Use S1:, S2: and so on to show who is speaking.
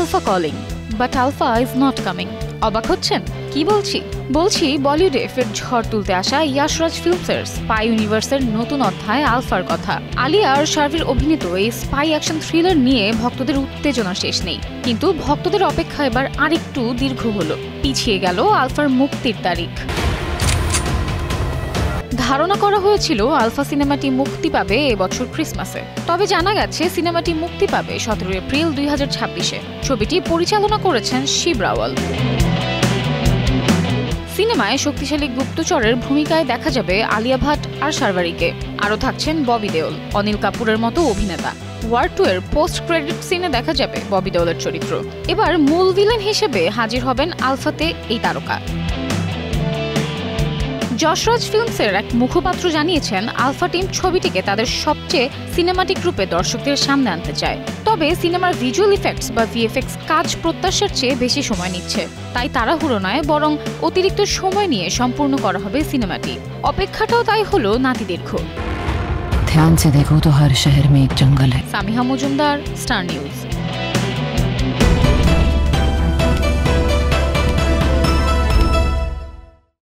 S1: Alpha calling, but alpha is not coming. অবাক হচ্ছেন? কি বলছি বলিউডে ফের ঝড় তুলতে আসা ইয়াশরাজ ফিল্মসের স্পাই ইউনিভার্সের নতুন অধ্যায় আলফার কথা। আলিয়া আর শারভীর অভিনীত এই স্পাই অ্যাকশন থ্রিলার নিয়ে ভক্তদের উত্তেজনা শেষ নেই, কিন্তু ভক্তদের অপেক্ষা এবার আরেকটু দীর্ঘ হলো। পিছিয়ে গেল আলফার মুক্তির তারিখ। ধারণা করা হয়েছিল আলফা সিনেমাটি মুক্তি পাবে এবছর ক্রিসমাসে, তবে জানা গেছে সিনেমাটি মুক্তি পাবে 17 এপ্রিল 2026-এ। ছবিটি পরিচালনা করেছেন শিব রাওয়াল। সিনেমায় শক্তিশালী গুপ্তচরের ভূমিকায় দেখা যাবে আলিয়া ভাট আর শারভারিকে। আরও থাকছেন ববি দেওল, অনিল কাপুরের মতো অভিনেতা। ওয়ার 2 এর পোস্ট ক্রেডিট সিনে দেখা যাবে ববি দেওলের চরিত্র। এবার মূল ভিলেন হিসেবে হাজির হবেন আলফাতে এই তারকা। যশরাজ ফিল্মসের এক মুখপাত্র জানিয়েছেন, আলফা টিম ছবিটিকে তাদের সবচেয়ে সিনেমাটিক রূপে দর্শকদের সামনে আনতে চায়। তবে সিনেমার ভিজুয়াল ইফেক্টস বা ভিএফএক্স কাজ প্রত্যাশার চেয়ে বেশি সময় নিচ্ছে, তাই তাড়াহুড়ো নয়, বরং অতিরিক্ত সময় নিয়ে সম্পূর্ণ করা হবে সিনেমাটি। অপেক্ষাটাও তাই হলো নাতিদীর্ঘ।
S2: ध्यान से देखो तो हर शहर में एक जंगल है।
S1: Samiha Majumdar, star news.